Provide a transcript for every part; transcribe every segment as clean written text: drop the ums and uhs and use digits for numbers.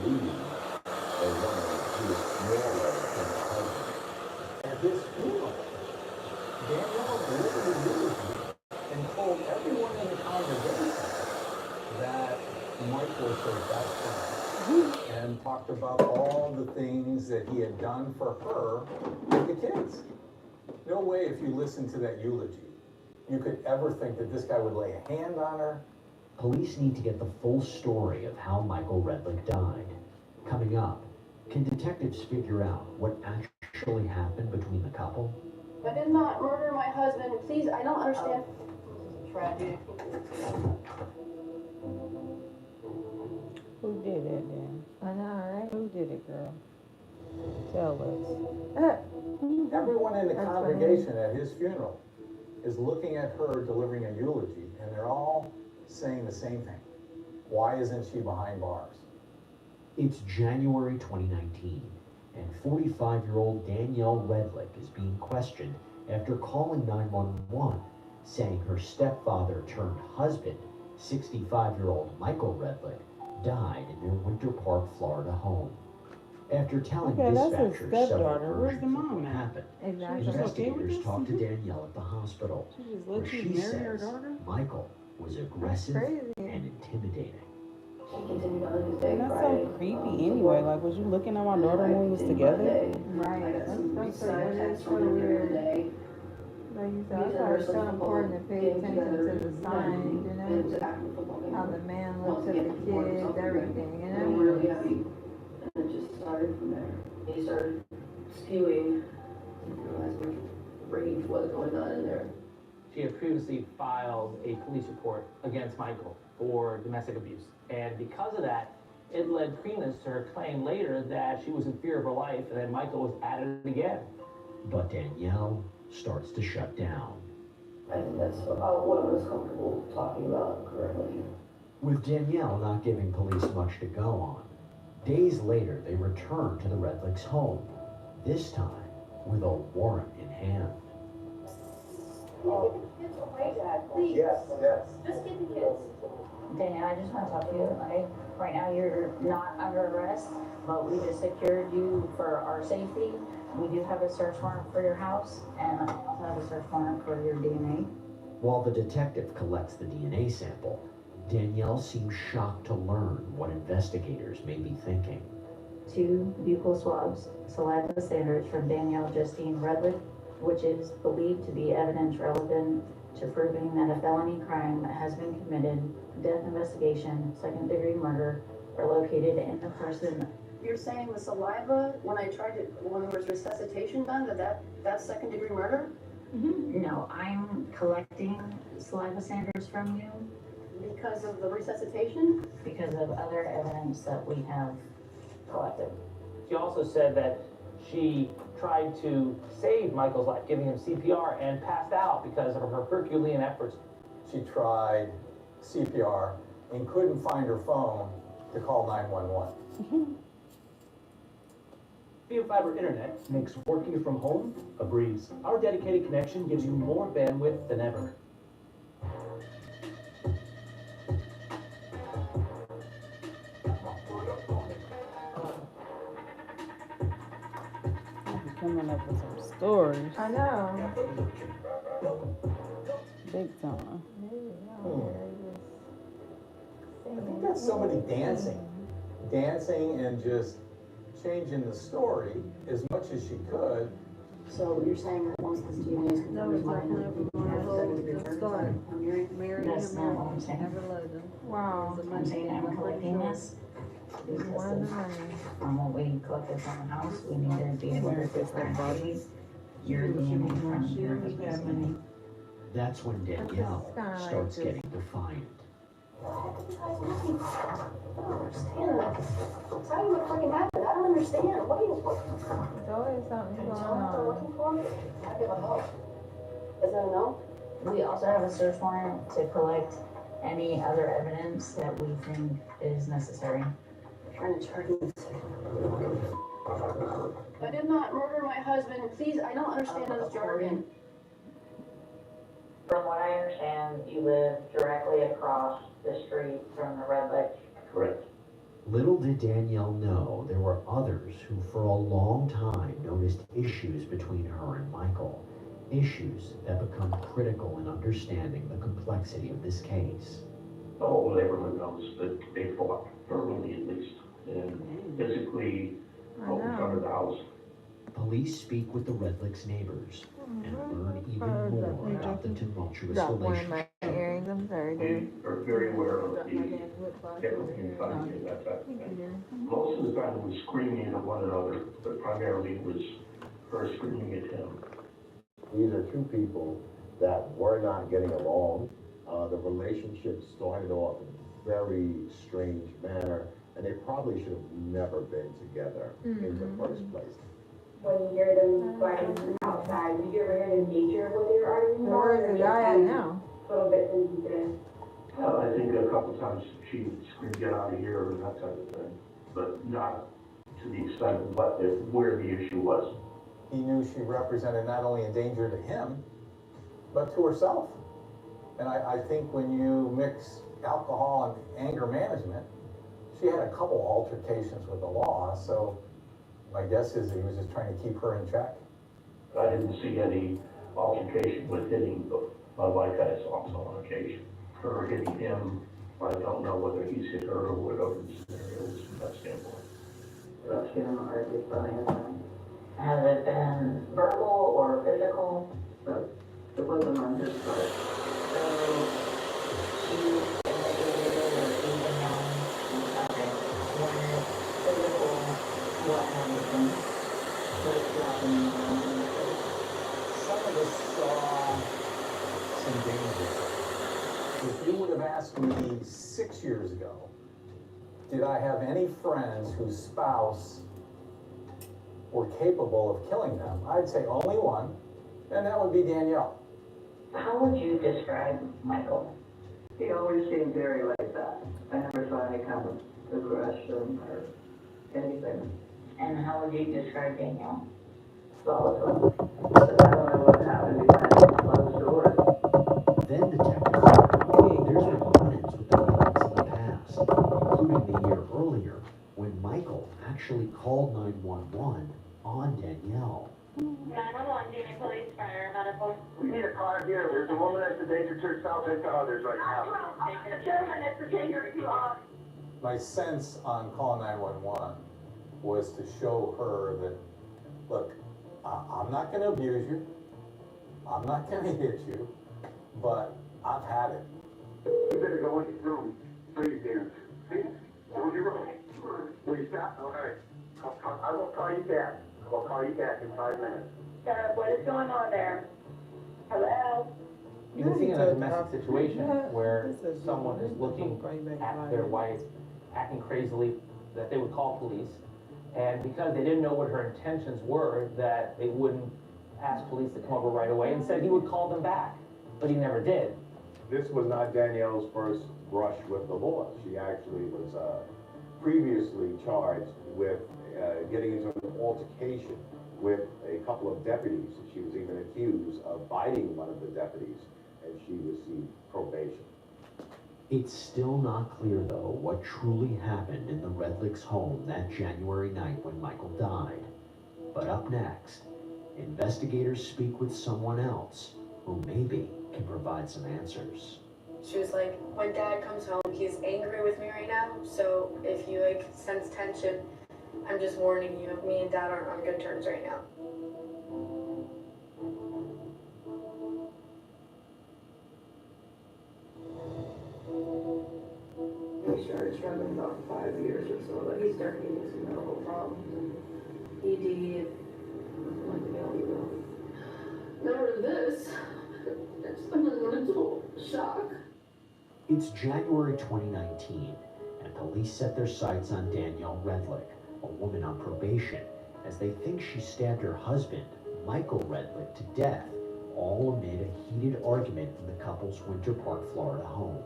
believe a woman who is smaller than her husband. At his funeral, Danielle delivered a eulogy and told everyone in the congregation that Mike was her best friend and talked about all the things that he had done for her and the kids. No way, if you listen to that eulogy, you could ever think that this guy would lay a hand on her. Police need to get the full story of how Michael Redlick died. Coming up, can detectives figure out what actually happened between the couple? I did not murder my husband. Please, I don't understand. Tragic. Who did it then? I know, right? Who did it, girl? Tell us. Everyone in the That's congregation at his funeral is looking at her delivering a eulogy, and they're all saying the same thing. Why isn't she behind bars? It's January 2019, and 45-year-old Danielle Redlick is being questioned after calling 911, saying her stepfather turned husband, 65-year-old Michael Redlick, died in their Winter Park, Florida home. After telling Okay, that's his dispatchers several stepdaughter. Where's versions the of mom what at? happened, Exactly. She's okay with investigators this? talked to Danielle at the hospital, She just where let you she marry her says daughter? Michael was aggressive Crazy. and intimidating. He continued on his day And that's Friday. so creepy anyway. Like, was you looking at my daughter when we was together? Right. I got some That's so side weird. texts So from him during the weird. day. Like you said, I thought it was so important to pay attention to the signs, you know? How the man looks at the kids, everything, you And we're really know? happy. And it just started from there. He started spewing, as much rage was going on in there. She had previously filed a police report against Michael for domestic abuse. And because of that, it led credence to her claim later that she was in fear of her life and that Michael was at it again. But Danielle starts to shut down. I think that's about what I was comfortable talking about currently. With Danielle not giving police much to go on, days later they return to the Redlicks' home, this time with a warrant in hand. Kids away, Dad, please. Yes, yes. Just get the kids. Danielle, I just want to talk to you. Right now you're not under arrest, but we just secured you for our safety. We do have a search warrant for your house, and I also have a search warrant for your DNA. While the detective collects the DNA sample, Danielle seems shocked to learn what investigators may be thinking. 2 buccal swabs, saliva standards from Danielle Justine Redlick, which is believed to be evidence relevant to proving that a felony crime has been committed, death investigation, second-degree murder, are located in the person. You're saying the saliva, when there was resuscitation done, that's second degree murder? No, I'm collecting saliva standards from you Because of the resuscitation? because of other evidence that we have collected. She also said that she tried to save Michael's life, giving him CPR, and passed out because of her Herculean efforts. She tried CPR and couldn't find her phone to call 911. Fiber Internet makes working from home a breeze. Our dedicated connection gives you more bandwidth than ever. You be coming up with some stories. I know. Big time. I think that's somebody dancing and just changing the story as much as she could. So you're saying that once this DNA is No, confirmed, it's not gonna be the story. I'm hearing. That's not what I'm saying. Wow. I'm saying I'm collecting this More because than money. from what we collected from the house, we need to be able to differentiate your DNA from your husband's. That's when Danielle kinda like starts this. getting defiant. I don't understand. It's not even freaking happened. I don't understand. What are you looking for? There's always something Can you going tell me what they're on. looking for? I give a help. Is that a no? We also have a search warrant to collect any other evidence that we think is necessary. Trying to charge me. I did not murder my husband. Please, I don't understand this jargon. From what I understand, you live directly across the street from the Redlick. Correct. Little did Danielle know there were others who for a long time noticed issues between her and Michael. Issues that become critical in understanding the complexity of this case. The whole neighborhood knows that they fought, verbally at least, and physically out in front of the house. Police speak with the Redlicks' neighbors and learn even more about the tumultuous Drop one of relationship. my earrings, I'm sorry, We dude. are very aware of Drop the my damn lip gloss over different here. fighting and that type of Thank you, thing. dear. Most of the time it was screaming at one another, but primarily it was her screaming at him. These are two people that were not getting along. The relationship started off in a very strange manner, and they probably should have never been together in the first place. When you hear them fighting outside, did you ever hear the nature of what they were arguing about? Where is the guy at now? Little bits and pieces. I think a couple times she would scream, "Get out of here," and that type of thing, but not to the extent of where the issue was. He knew she represented not only a danger to him, but to herself. And I think when you mix alcohol and anger management, she had a couple altercations with the law, so my guess is he was just trying to keep her in check. I didn't see any altercation with hitting my wife as also on occasion. Her hitting him, I don't know whether he's hit her or whatever the scenario is from that standpoint. That's been argued by him. Has it been verbal or physical? But it wasn't on his part. So she indicated or even known, okay, when it's physical, what happened? What's happening on the face? Some of us saw some danger. If you would have asked me 6 years ago, did I have any friends whose spouse were capable of killing them, I'd say only one, and that would be Danielle. How would you describe Michael? He always seemed very laid back. I never saw any kind of aggression or anything. And how would you describe Danielle? Volatile. But I don't know what happened behind closed doors. Then detectives learn there's been run-ins with the Redlicks in the past, including the year earlier when Michael actually called 911 on Danielle. 911, Union Police, Fire, Medical. We need a car here. There's a woman at the Danger Church South Headquarters right now. My sense on call 911 was to show her that, look, I'm not gonna abuse you, I'm not gonna hit you, but I've had it. You better go in your room. Please, Dan. Please, go in your room. Will you stop? All right. I will call you back. I'll call you back in 5 minutes. What is going on there? Hello? You can see in a domestic situation where someone is looking at their wife acting crazily, that they would call police. And because they didn't know what her intentions were, that they wouldn't ask police to come over right away and said he would call them back, but he never did. This was not Danielle's first brush with the law. She actually was previously charged with getting into an altercation with a couple of deputies. She was even accused of biting one of the deputies, and she received probation. It's still not clear, though, what truly happened in the Redlicks' home that January night when Michael died. But up next, investigators speak with someone else who maybe can provide some answers. She was like, when Dad comes home, he's angry with me right now, so if you sense tension, I'm just warning you, me and Dad aren't on good terms right now. He started struggling about 5 years or so, but he started getting some medical problems. ED, like the only real. Never this. I'm in a total shock. It's January 2019, and police set their sights on Danielle Redlick, a woman on probation, as they think she stabbed her husband, Michael Redlick, to death, all amid a heated argument in the couple's Winter Park, Florida home.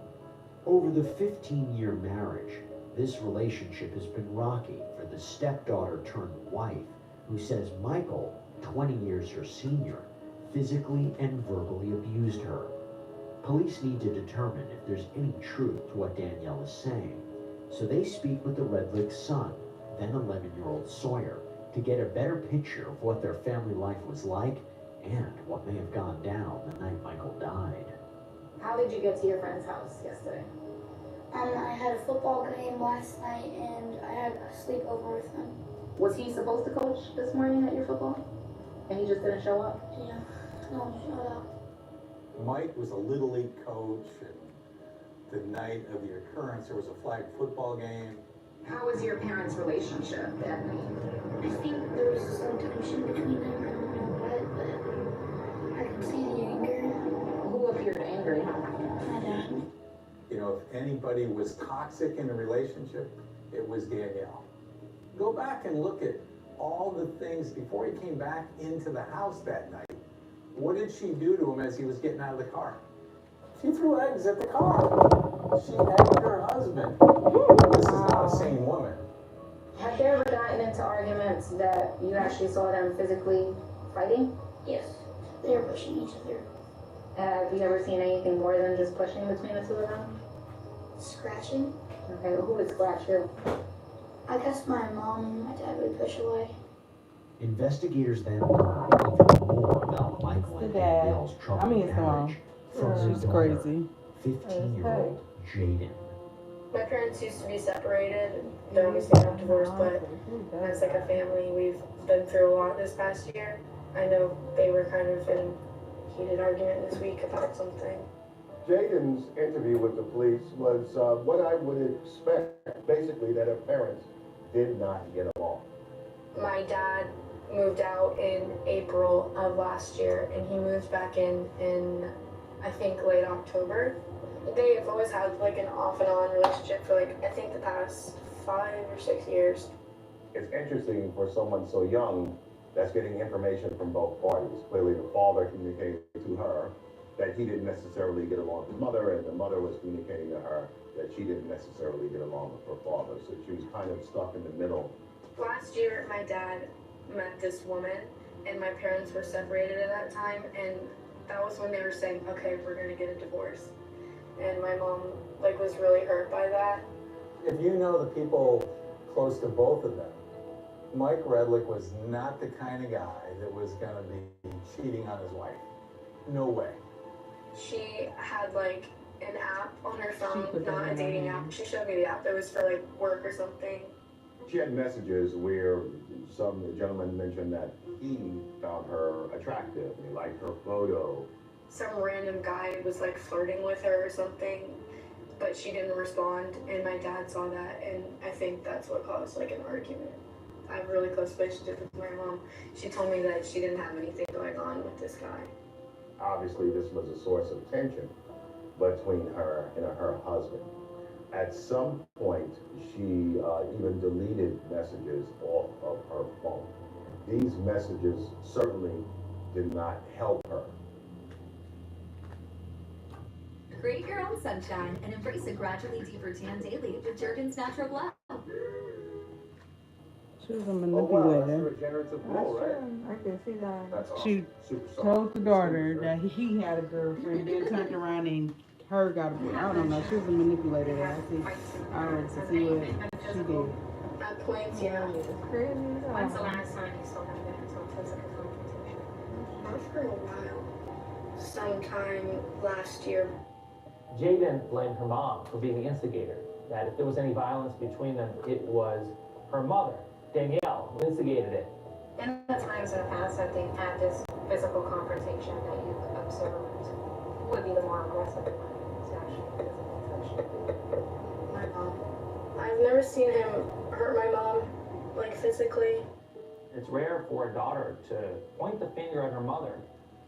Over the 15-year marriage, this relationship has been rocky for the stepdaughter turned wife, who says Michael, 20 years her senior, physically and verbally abused her. Police need to determine if there's any truth to what Danielle is saying. So they speak with the Redlick's son, then 11-year-old Sawyer, to get a better picture of what their family life was like and what may have gone down the night Michael died. How did you get to your friend's house yesterday? I had a football game last night and I had a sleepover with him. Was he supposed to coach this morning at your football? And he just didn't show up? Yeah, no one showed up. Mike was a Little League coach, and the night of the occurrence, there was a flag football game. How was your parents' relationship that night? I think there was some tension between them. I don't know what, but I can see the anger. Who appeared angry? My dad. You know, if anybody was toxic in a relationship, it was Danielle. Go back and look at all the things before he came back into the house that night. What did she do to him as he was getting out of the car? She threw eggs at the car. She egged her husband. This is not a sane woman. Have they ever gotten into arguments that you actually saw them physically fighting? Yes, they were pushing each other. Have you ever seen anything more than just pushing between the two of them? Scratching. Okay, who would scratch who? I guess my mom and my dad would push away. Investigators then learned even more about Michael and The dad. Danielle's I troubled mean, it's the mom. marriage from their She's daughter, crazy. 15-year-old Jaden. My parents used to be separated, and they're obviously not divorced, but as like a family, we've been through a lot this past year. I know they were kind of in a heated argument this week about something. Jaden's interview with the police was what I would expect, basically that her parents did not get along. My dad moved out in April of last year, and he moved back in I think late October. They've always had like an off and on relationship for like I think the past 5 or 6 years. It's interesting for someone so young that's getting information from both parties. Clearly the father communicated to her that he didn't necessarily get along with his mother, and the mother was communicating to her that she didn't necessarily get along with her father. So she was kind of stuck in the middle. Last year, my dad met this woman, and my parents were separated at that time, and that was when they were saying, okay, we're gonna get a divorce. And my mom, like, was really hurt by that. If you know the people close to both of them, Mike Redlick was not the kind of guy that was gonna be cheating on his wife. No way. She had, like, an app on her phone, put that not a in her dating hand. app. She showed me the app. It was for, like, work or something. She had messages where some gentleman mentioned that he found her attractive, he liked her photo. Some random guy was, like, flirting with her or something, but she didn't respond, and my dad saw that, and I think that's what caused, like, an argument. I have a really close relationship with my mom. She told me that she didn't have anything going on with this guy. Obviously, this was a source of tension between her and her husband. At some point, she even deleted messages off of her phone. These messages certainly did not help her. Create your own sunshine and embrace a gradually deeper tan daily with Jergens Natural Glow. She was a Oh wow, that's manipulator. regenerative That's glow, right? true. I can see that. That's awesome. She Super soft. told the daughter that he had a girlfriend, then turned around and her got a boy. I don't know. She was a manipulator. I don't to see what she did. At points, yeah. It's crazy. When's the last time you saw him get into a physical confrontation? Not for a while. Sometime last year. Jaden blamed her mom for being the instigator, that if there was any violence between them, it was her mother, Danielle, who instigated it. In the times in the past, I think at this physical confrontation that you've observed, who would be the more aggressive one to actually physically touch you? My mom. I've never seen him hurt my mom, like physically. It's rare for a daughter to point the finger at her mother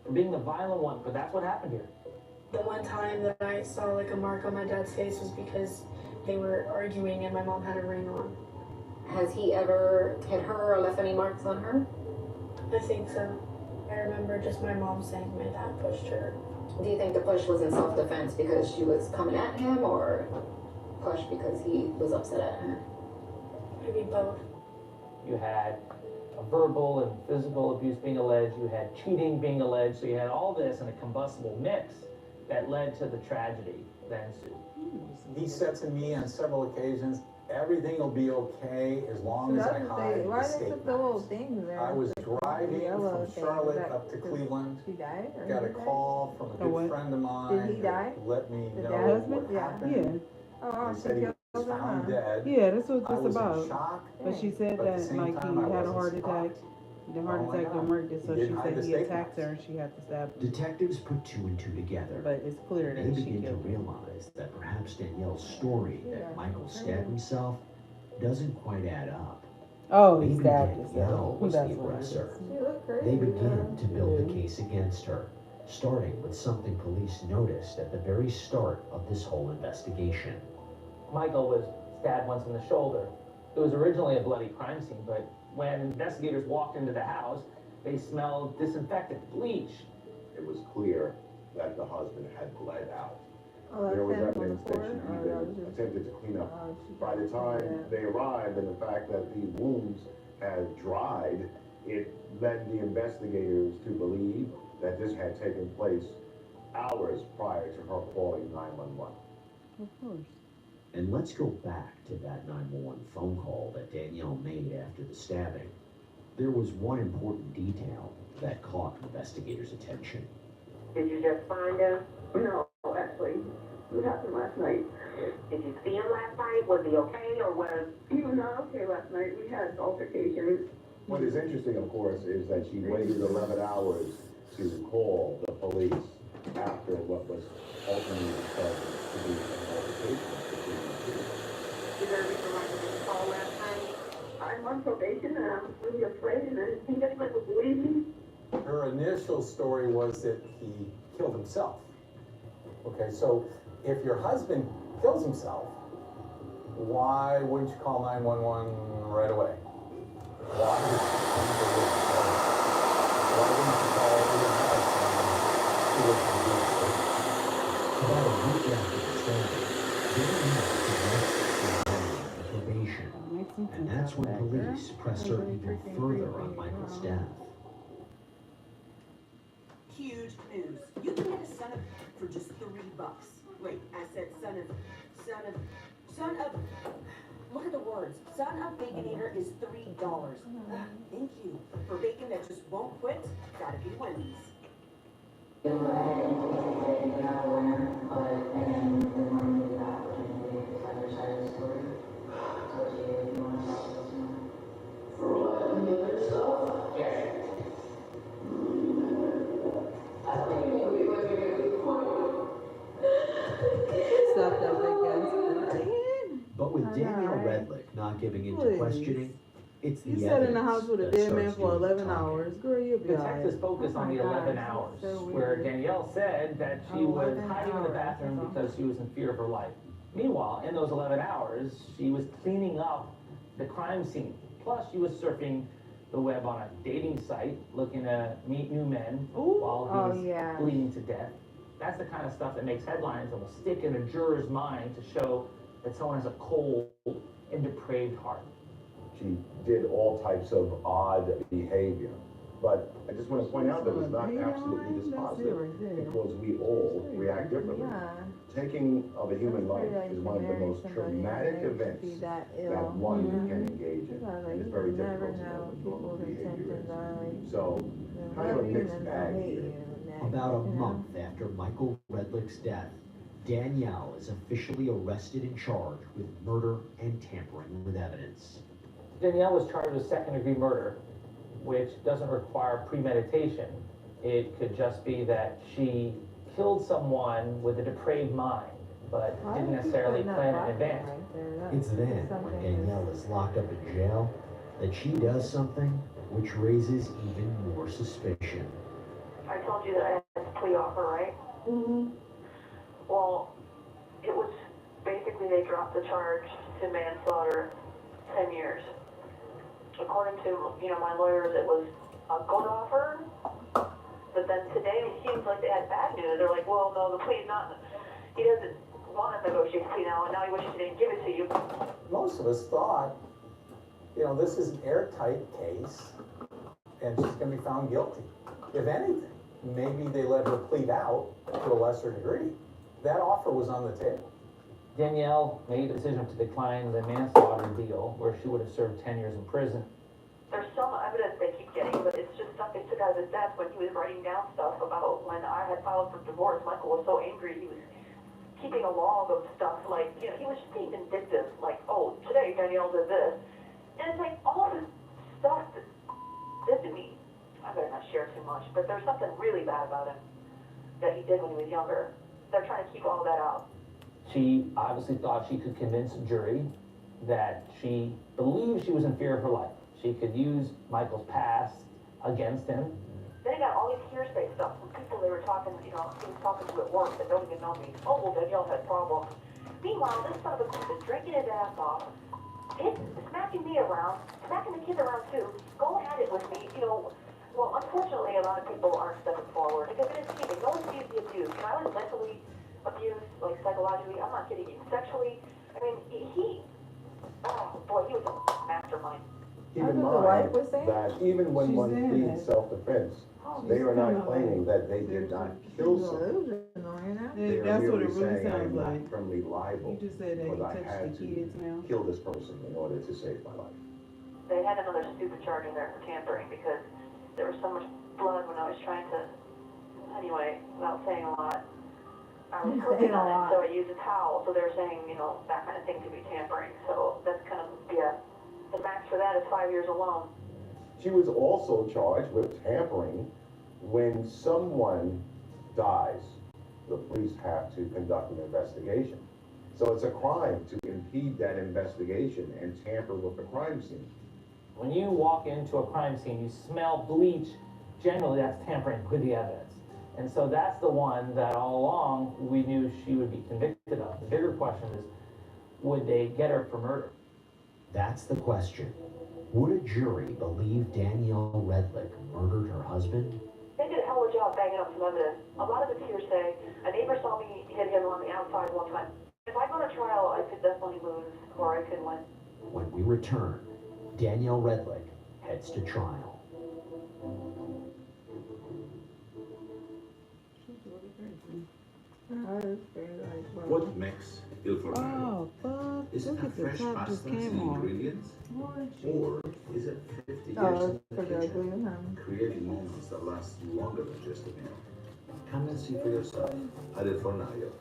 for being the violent one, but that's what happened here. The one time that I saw like a mark on my dad's face was because they were arguing and my mom had a ring on. Has he ever hit her or left any marks on her? I think so. I remember just my mom saying my dad pushed her. Do you think the push was in self-defense because she was coming at him, or push because he was upset at her? Maybe both. You had a verbal and physical abuse being alleged, you had cheating being alleged, so you had all this in a combustible mix that led to the tragedy that ensued. He said to me on several occasions, everything will be okay as long as I hide the Why escape they took the little maps. things there? I was driving Yellow from thing, Charlotte that- up to Cleveland. She died? Or Got a he died? call from a A what? good friend of mine. Did he die? that let me The know dad what husband? Yeah. happened. Yeah. They said he was found dead. Yeah, that's what I it's was in about. shock, But she said but at the that same like time, he I had a wasn't heart attack. surprised. The heart Oh my attack God. murked it, so He she didn't hide said the he escape attacked maps. her and she had to stab him. Detectives put two and two together. But it's clear They that she begin to killed him. realize that perhaps Danielle's story that Michael stabbed himself doesn't quite add up. Oh, he Maybe stabbed Danielle himself. was the That's what it aggressor. is. She looked crazy. They begin to build the Yeah. case against her, starting with something police noticed at the very start of this whole investigation. Michael was stabbed once in the shoulder. It was originally a bloody crime scene, but when investigators walked into the house, they smelled disinfectant, bleach. It was clear that the husband had bled out. Oh, that's There was him on the evidence that floor? she Oh, that was even just- attempted to clean up. Oh, she By the got- time yeah. they arrived and the fact that the wounds had dried, it led the investigators to believe that this had taken place hours prior to her calling 911. Of course. And let's go back to that 911 phone call that Danielle made after the stabbing. There was one important detail that caught investigators' attention. Did you just find him? No, actually, it happened last night. Did you see him last night? Was he okay, or was he was not okay last night? We had altercations. What is interesting, of course, is that she waited 11 hours to call the police after what was ultimately determined to be an altercation between the two. Is there a reason why you didn't call last night? I'm on probation and I'm really afraid and I think everybody would believe me. Her initial story was that he killed himself. Okay, so if your husband kills himself, why wouldn't you call 911 right away? Why wouldn't you call your husband who was the About a week after the stabbing, Danielle commenced probation, and that's when police pressed her even further on Michael's death. Huge news. You can get a son of for just $3. Wait, I said son of, look at the words. Son of Baconator is $3. Thank you. For bacon that just won't quit, gotta be Wendy's. Stop that big ass. But with Danielle Redlick not giving in to Please. questioning, it's the You sat in the evidence house with a that dead man starts for doing the 11 talking. hours. Girl, you'll be alright. Detectives focused on the Oh my 11 God, hours, so where weird. Danielle said that she was 11 hiding in the hours, bathroom that's all. because she was in fear of her life. Meanwhile, in those 11 hours, she was cleaning up the crime scene. Plus, she was surfing the web on a dating site, looking to meet new men while Oh, he's yeah. bleeding to death. That's the kind of stuff that makes headlines and will stick in a juror's mind to show that someone has a cold and depraved heart. She did all types of odd behavior. But I just want to point out that it's not absolutely dispositive because we all react differently. Yeah. Taking of a human life Like is to one of the marry most somebody traumatic and be events that ill. that one Mhm. can engage in. Because And it's you very never difficult to know know what people's normal behavior intentions is. are. Like, So, kind of a mixed humans bag will hate here. you next, About a you know? month after Michael Redlick's death, Danielle is officially arrested and charged with murder and tampering with evidence. Danielle was charged with second-degree murder, which doesn't require premeditation. It could just be that she killed someone with a depraved mind, but Why didn't do you necessarily put that plan in bottle advance. right there? That- It's then, when something Danielle is locked up in jail, that she does something which raises even more suspicion. I told you that I had this plea offer, right? Mm-hmm. Well, it was basically they dropped the charge to manslaughter 10 years. According to, my lawyers, it was a good offer, but then today it seems like they had bad news. They're like, well, no, the plea's not, he doesn't want to negotiate the plea now, and now he wishes he didn't give it to you. Most of us thought, this is an airtight case, and she's gonna be found guilty. If anything, maybe they let her plead out to a lesser degree. That offer was on the table. Danielle made the decision to decline the manslaughter deal, where she would have served 10 years in prison. There's some evidence they keep getting, but it's just stuff they took out of his desk when he was writing down stuff about when I had filed for divorce. Michael was so angry, he was keeping a log of stuff, like, you know, he was just being vindictive, like, oh, today Danielle did this. And it's like, all this stuff that did to me, I better not share too much, but there's something really bad about him that he did when he was younger. They're trying to keep all that out. She obviously thought she could convince a jury that she believed she was in fear of her life. She could use Michael's past against him. Then he got all these hearsay stuff from people they were talking, you know, he was talking to at work that don't even know me. Oh, well, Danielle had problems. Meanwhile, this son of a bitch is drinking his ass off, smacking me around, smacking the kids around too, going at it with me, you know. Well, unfortunately, a lot of people aren't stepping forward because it is cheating. No one sees the abuse. You know, I was mentally abused, like psychologically. I'm not kidding you. Sexually, I mean, oh boy, he was a mastermind. Keep in mind that even when one pleads self-defense, they are not claiming that they did not kill someone. They are That's what merely it really saying, I sounds am like. not criminally liable You just said that he because I touched had the kids now. to kill this person in order to save my life. They had another stupid charge in there for tampering because there was so much blood when I was trying to, anyway, without saying a lot, I was cooking on it, so I used a towel, so they're saying, you know, that kind of thing could be tampering, so that's kind of, yeah. The max for that is 5 years alone. She was also charged with tampering. When someone dies, the police have to conduct an investigation. So it's a crime to impede that investigation and tamper with the crime scene. When you walk into a crime scene, you smell bleach, generally that's tampering with the evidence. And so that's the one that all along we knew she would be convicted of. The bigger question is, would they get her for murder? That's the question. Would a jury believe Danielle Redlick murdered her husband? They did a hell of a job banging up some evidence. A lot of it's hearsay. A neighbor saw me hit him on the outside one time. If I go to trial, I could definitely lose, or I could win. When we return, Danielle Redlick heads to trial. What makes Il Fornaio? Oh, fuck. Is it Look a at the fresh top pasta just in came on. ingredients? Or is it 50 years Oh, in the kitchen, creating moments that last longer than just a meal? Come and see for yourself at Il Fornaio.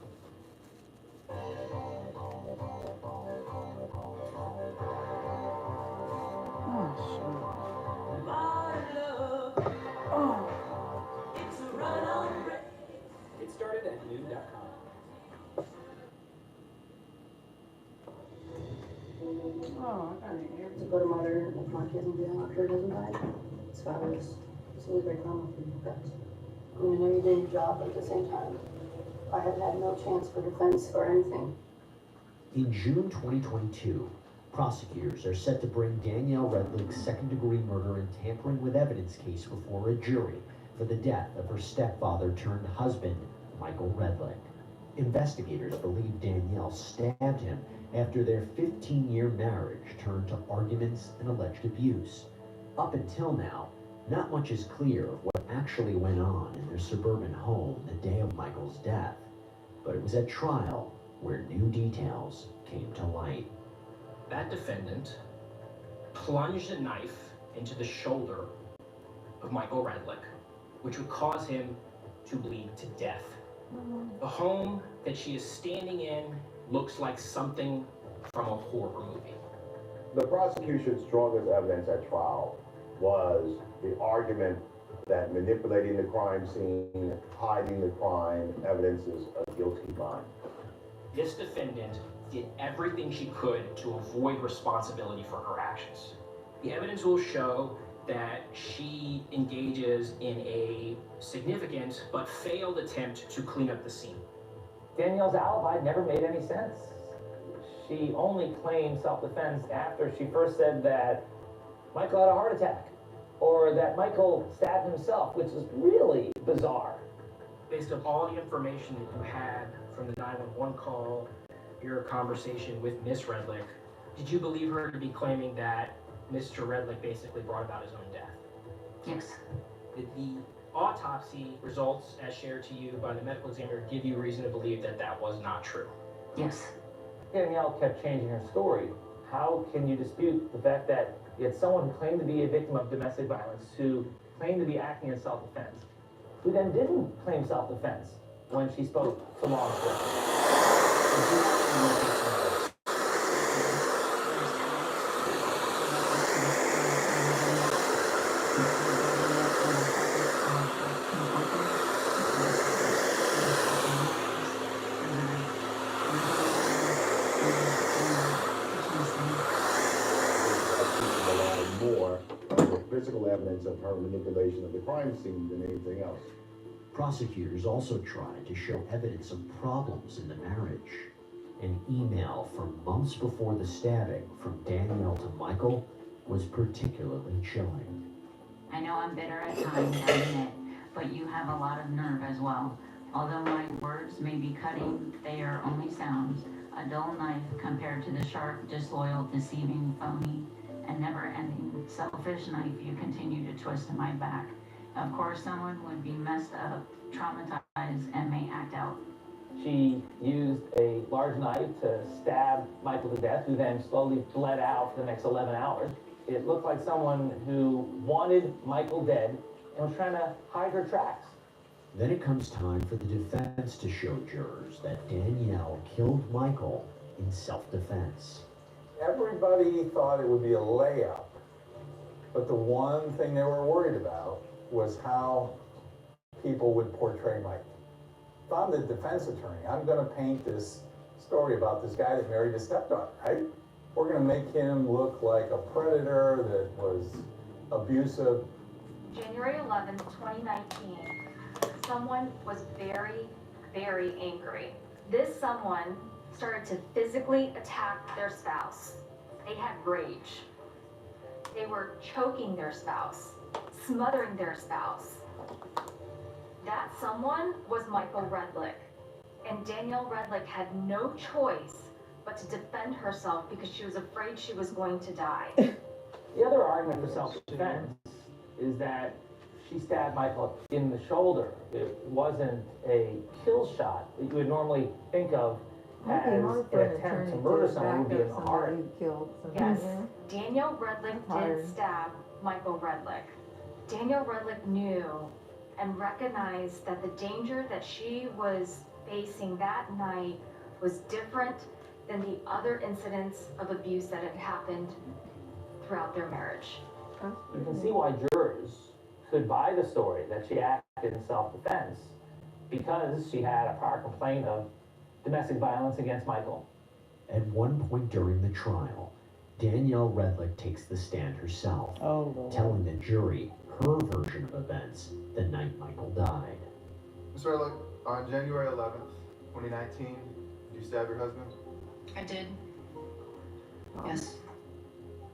Get started at new.com. Oh, I got an air. To go to mother if my kids will be on her doesn't die. It's fabulous. It's a great mama for you guys. I mean, I know you're doing your job, but at the same time, I have had no chance for defense or anything. In June 2022, prosecutors are set to bring Danielle Redlick's second-degree murder and tampering with evidence case before a jury for the death of her stepfather-turned-husband, Michael Redlick. Investigators believe Danielle stabbed him after their 15-year marriage turned to arguments and alleged abuse. Up until now, not much is clear of what actually went on in their suburban home the day of Michael's death, but it was at trial where new details came to light. That defendant plunged a knife into the shoulder of Michael Redlick, which would cause him to bleed to death. The home that she is standing in looks like something from a horror movie. The prosecution's strongest evidence at trial was the argument that manipulating the crime scene, hiding the crime, evidences a guilty mind. This defendant did everything she could to avoid responsibility for her actions. The evidence will show that she engages in a significant but failed attempt to clean up the scene. Danielle's alibi never made any sense. She only claimed self-defense after she first said that Michael had a heart attack, or that Michael stabbed himself, which is really bizarre. Based on all the information that you had from the 911 call, your conversation with Miss Redlick, did you believe her to be claiming that Mr. Redlick basically brought about his own death? Yes. Did the autopsy results, as shared to you by the medical examiner, give you reason to believe that that was not true? Yes. Danielle kept changing her story. How can you dispute the fact that you had someone who claimed to be a victim of domestic violence, who claimed to be acting in self-defense, who then didn't claim self-defense when she spoke to law enforcement? Physical evidence of her manipulation of the crime scene than anything else. Prosecutors also tried to show evidence of problems in the marriage. An email from months before the stabbing from Danielle to Michael was particularly chilling. I know I'm bitter at times, I admit, but you have a lot of nerve as well. Although my words may be cutting, they are only sounds, a dull knife compared to the sharp, disloyal, deceiving, phony, and never-ending, selfish knife you continue to twist in my back. Of course, someone would be messed up, traumatized, and may act out. She used a large knife to stab Michael to death, who then slowly bled out for the next 11 hours. It looked like someone who wanted Michael dead and was trying to hide her tracks. Then it comes time for the defense to show jurors that Danielle killed Michael in self-defense. Everybody thought it would be a layup, but the one thing they were worried about was how people would portray Mike. If I'm the defense attorney, I'm going to paint this story about this guy that married his stepdaughter, right? We're going to make him look like a predator that was abusive. January 11th, 2019, someone was very, very angry. This someone started to physically attack their spouse. They had rage. They were choking their spouse, smothering their spouse. That someone was Michael Redlick. And Danielle Redlick had no choice but to defend herself because she was afraid she was going to die. The other argument for self-defense is that she stabbed Michael in the shoulder. It wasn't a kill shot that you would normally think of as an attempt to murder someone would be in the heart. Yes, Danielle Redlick did stab Michael Redlick. Danielle Redlick knew and recognized that the danger that she was facing that night was different than the other incidents of abuse that had happened throughout their marriage. You can see why jurors could buy the story that she acted in self-defense because she had a prior complaint of domestic violence against Michael. At one point during the trial, Danielle Redlick takes the stand herself, telling the jury her version of events the night Michael died. Ms. Redlick, on January 11th, 2019, did you stab your husband? I did. Yes.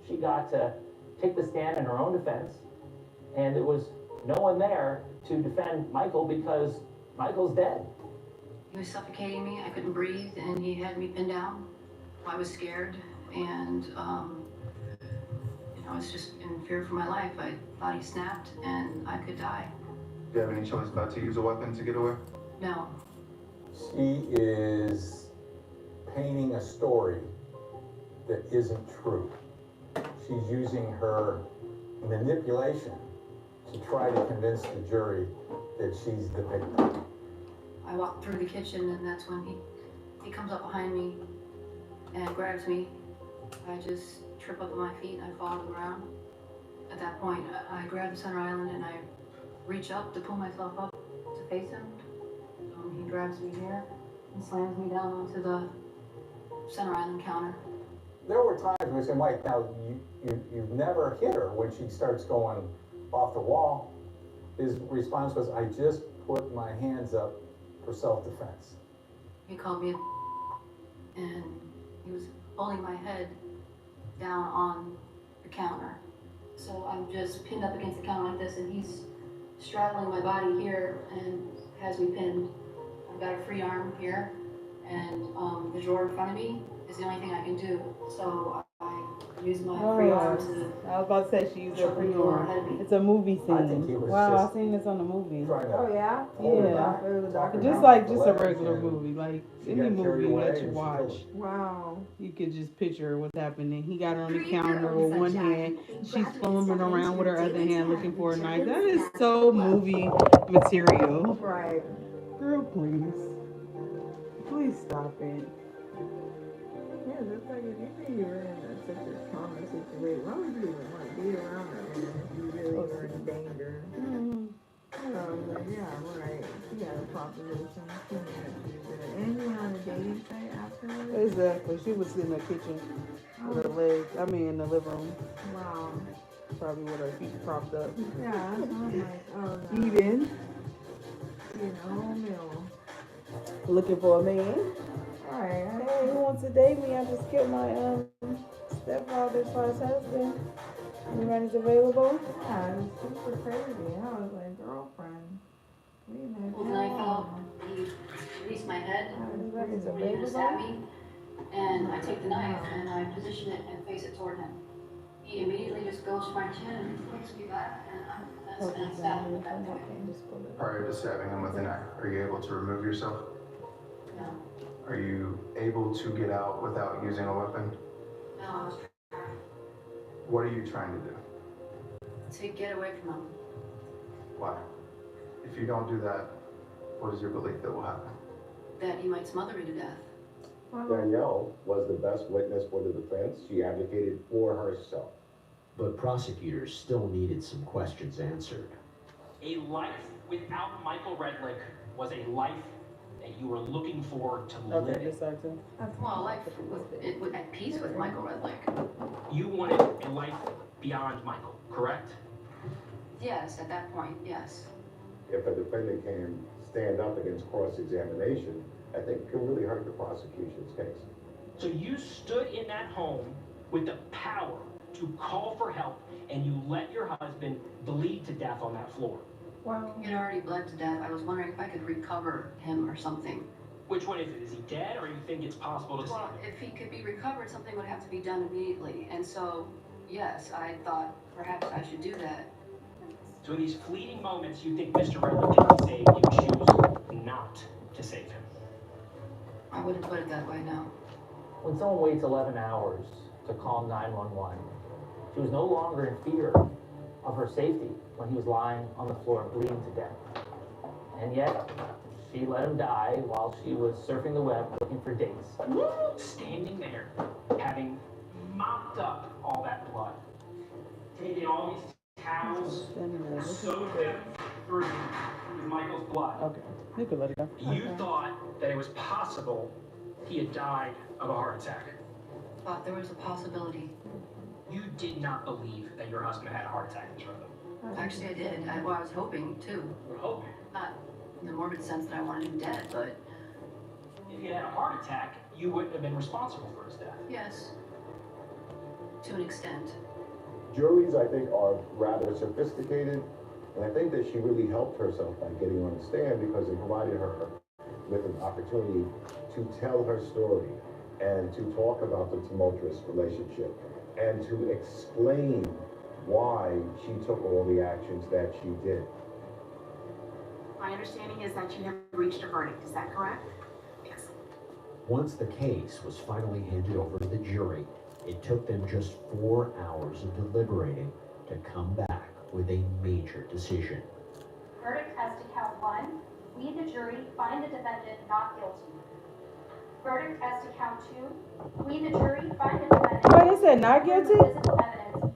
She got to take the stand in her own defense, and there was no one there to defend Michael because Michael's dead. He was suffocating me, I couldn't breathe, and he had me pinned down. I was scared, and I was just in fear for my life. I thought he snapped, and I could die. Do you have any choice not to use a weapon to get away? No. She is painting a story that isn't true. She's using her manipulation to try to convince the jury that she's the victim. I walked through the kitchen, and that's when he comes up behind me and grabs me. I just trip up on my feet and I fall to the ground. At that point, I grab the center island and I reach up to pull myself up to face him. He grabs me here and slams me down onto the center island counter. There were times when we said, Mike, now you've never hit her when she starts going off the wall. His response was, I just put my hands up for self-defense. He called me and he was holding my head down on the counter. So I'm just pinned up against the counter like this, and he's straddling my body here and has me pinned. I've got a free arm here, and the drawer in front of me is the only thing I can do. So I use my Oh, free yeah. arm to. I was about to say she used her free Sure. arm. It's a movie I think he scene. was Wow, just I seen this on the movie. trying to Oh yeah? hold her Yeah. back, talk her Just down like with the just a legs, regular and movie, like she any got carried movie away that you and she watch. killed him. Wow. You could just picture what's happening. He got her on the counter with one hand. She's fumbling around with her other hand looking for a knife. That is so movie material. Right. Girl, please. Please stop it. Yeah, that's like if you think you were in such a trauma situation, why would you even want to be around her man if you really were in danger? But yeah, right. She got a proposition. She knew what she was doing. And you went on a dating site afterwards? Exactly. She was in the kitchen with her legs. I mean, in the living room. Wow. Probably with her feet propped up. Yeah, I'm like, oh no. Eating. Eating a whole meal. Looking for a man. Alright. Hey, who wants to date me? I just killed my stepfather's first husband. Anybody's available? Yeah, it was super crazy. I was like, girlfriend. We met. Pulled the knife out, he released my head, Anybody's ready to available? stab me, and I take the knife and I position it and face it toward him. He immediately just goes for my chin and flicks me back, and I stab him at that point. Prior to stabbing him with a knife, are you able to remove yourself? No, Are you able to get out without using a weapon? no, I was What are you trying to do? trying to get away from him. Why? If you don't do that, what is your belief that will happen? That he might smother me to death. Danielle was the best witness for the defense. She advocated for herself. But prosecutors still needed some questions answered. A life without Michael Redlick was a life that you were looking forward to Okay, living. this side too. Well, life at peace with Michael Redlick. You wanted a life beyond Michael, correct? Yes, at that point, yes. If a defendant can stand up against cross-examination, I think it can really hurt the prosecution's case. So you stood in that home with the power to call for help, and you let your husband bleed to death on that floor. Wow. He had already bled to death. I was wondering if I could recover him or something. Which one is it? Is he dead, or you think it's possible to Well, save him? if he could be recovered, something would have to be done immediately. And so, yes, I thought perhaps I should do that. So in these fleeting moments, you think Mr. Redlick can be saved, you choose not to save him. I wouldn't put it that way, no. When someone waits 11 hours to call 911, she was no longer in fear of her safety when he was lying on the floor bleeding to death. And yet, she let him die while she was surfing the web looking for dates. Standing there, having mopped up all that blood, taking all these towels, soaked them through with Michael's blood. Okay, you can let it go. You thought that it was possible he had died of a heart attack. Thought there was a possibility. You did not believe that your husband had a heart attack, Ms. Redlick. Actually, I did. I was hoping, too. You were hoping. Not in the morbid sense that I wanted him dead, but If he had a heart attack, you wouldn't have been responsible for his death. yes, to an extent. Juries, I think, are rather sophisticated, and I think that she really helped herself by getting on the stand because it provided her with an opportunity to tell her story and to talk about the tumultuous relationship and to explain why she took all the actions that she did. My understanding is that you have reached a verdict, is that correct? Yes. Once the case was finally handed over to the jury, it took them just 4 hours of deliberating to come back with a major decision. Verdict as to count 1, we the jury find the defendant not guilty. Verdict as to count 2, we the jury find the defendant. Wait, it said not guilty? Physical evidence.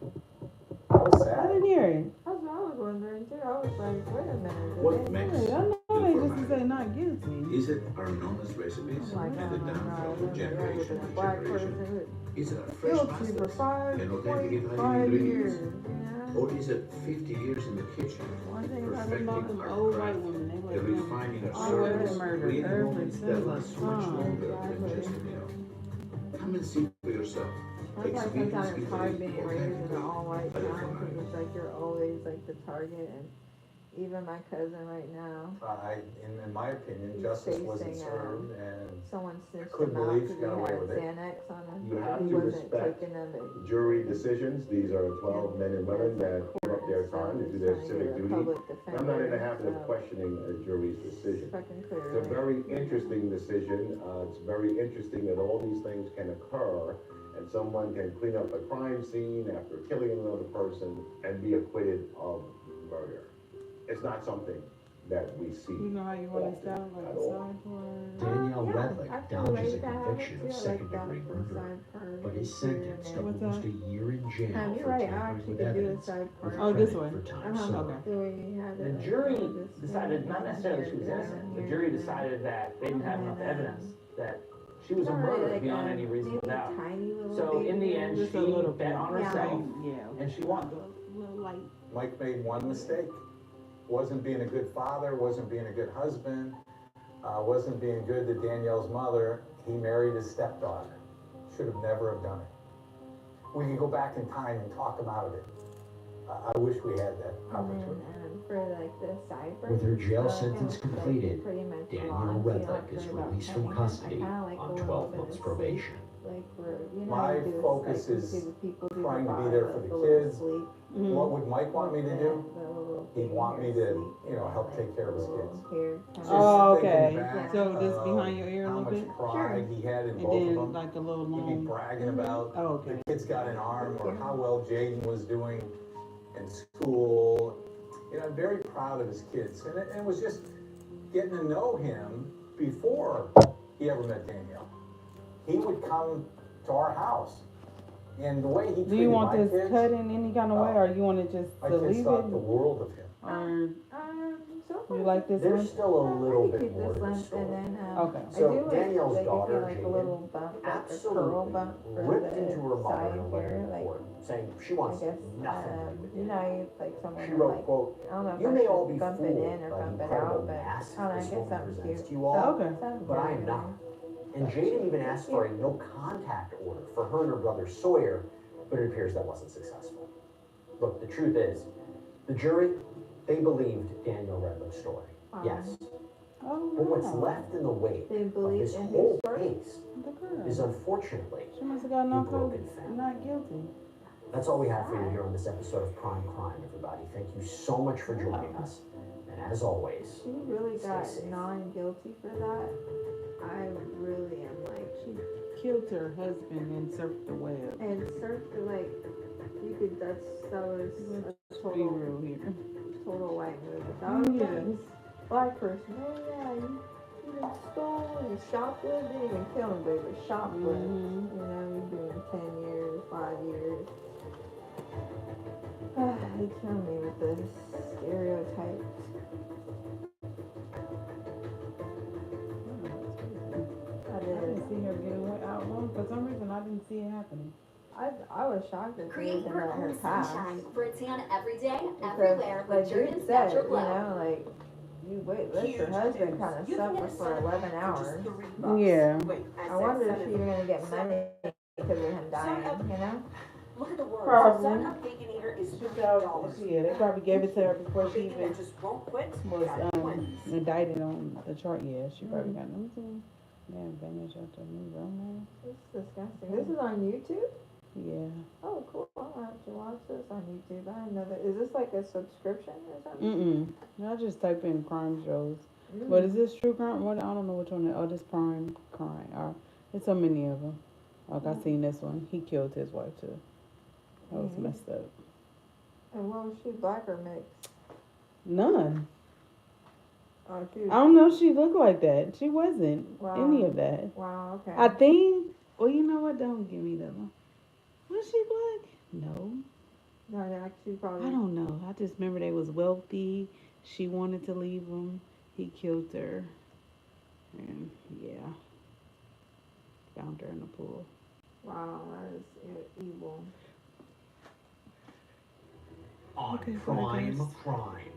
I didn't hear it. That's what I was wondering too. I was like, wait a minute. What makes I know they just say not guilty. Is it our non's recipes handed down from generation to generation? Is it a fresh Guilty for pasta and authentic Italian 5 ingredients? years. Yeah. Or is it 50 years in the kitchen, One thing about them perfecting about them our old craft white women, they and like refining our always service, murder creating every moments that single last so much time. longer than just a meal. Come and see for yourself. That's like Experience sometimes it's hard Italy being raised in an authentically. all white town because it's like you're always like the target and even my cousin right now, In my opinion, He's justice wasn't facing, served, and someone snitched couldn't him out believe because she he got away had with it. Xanax on him. You have He to wasn't respect taking them to jury decisions. These are 12 men and women that give up their time to do their civic duty. I'm not in the habit of questioning a jury's decision. It's a very interesting decision. It's very interesting that all these things can occur and someone can clean up a crime scene after killing another person and be acquitted of murder. It's not something that we see. You know how you want to sound like a side for Danielle Redlick dodges a conviction of second-degree murder, but is sentenced to almost a year in jail for tampering with evidence. Oh, this way. For time served. The jury decided, not necessarily she was innocent, the jury decided that they didn't have enough evidence that she was a murderer beyond any reasonable doubt. So in the end, she bet on herself, and she won. Mike made one mistake. Wasn't being a good father, wasn't being a good husband, wasn't being good to Danielle's mother. He married his stepdaughter. Should have never have done it. We can go back in time and talk him out of it. I wish we had that opportunity. For like the cyber. With her jail sentence completed, Danielle Redlick is released from custody on 12 months probation. My focus is trying to be there for the kids. What would Mike want me to do? He'd want me to, help take care of his kids. Oh, okay. Back, So this behind your ear a little bit? How much pride he had in And both of then them. like a little He'd be long. bragging about the kids got an arm or how well Jaden was doing in school. I'm very proud of his kids. And it was just getting to know him before he ever met Danielle. He would come to our house. And the way he treated Do you want my this kids, cut in any kind of way, or you want it just my to kids leave thought it? the world of him. Or you like this one? There's still a little bit more to the story. Okay. So Danielle's daughter, like a Jaden, little bump, like a curl absolutely bump for ripped the into her mother side in a letter here, to like, court, saying she wants I guess, nothing to do with it. like someone She would, wrote, like, quote, I don't know if "You I may should all be bump it fooled in or by the bump it incredible out, but mass I don't know, I this guess woman something presents cute. to you all, Something but I am cute. not." And Jaden even asked for a no contact order for her and her brother Sawyer, but it appears that wasn't successful. Look, the truth is, the jury, they believed Danielle Redlick's story. Yes. But what's left in the wake of this whole case is unfortunately She must have got a knocked out, broken family. not guilty. That's all we have for you here on this episode of Crime, everybody. Thank you so much for joining us. And as always, She really got safe. non-guilty for that. I really am like, She killed her husband and surfed the web. and surfed the, like, that was a Be total, real here. total white move. If I was Yeah. this black person, oh yeah, you stole, you shoplifted, didn't even kill him, but it was shoplift. You're doing 10 years, 5 years. They kill me with the stereotypes. I didn't see her get out one. For some reason, I didn't see it happening. I was shocked that she Create even your let her own pass. sunshine for a tan every day, Because, everywhere with like you Jordan's said, Natural you Glow. know, like, you let your husband kind of suffer for 11 hours. Yeah. I wonder if she even gonna get money because of him dying, you know? Look at the words. Probably. Son of Baconator is $3. Yeah, they probably gave it to her before she Bacon even that just won't quit. was Got it once. indicted on the chart. Yeah, she probably got nothing. Damn, vanish after me, bro, man. This is disgusting. This is on YouTube? Yeah. Oh, cool. I'll have to watch this on YouTube. I didn't know that. Is this like a subscription or something? I just type in crime shows. But is this true crime? What, I don't know which one. Oh, this prime crime. There's so many of them. Like I seen this one. He killed his wife too. That was messed up. And what was she, black or mixed? None. Oh, she was, I don't know if she looked like that. She wasn't any of that. Wow, okay. I think. Well, you know what? Don't give me that one. Was she black? No. No, actually probably. I don't know. I just remember they was wealthy. She wanted to leave him. He killed her. And yeah. Found her in the pool. Wow, that is evil. On Okay, Crime, guys. Crime.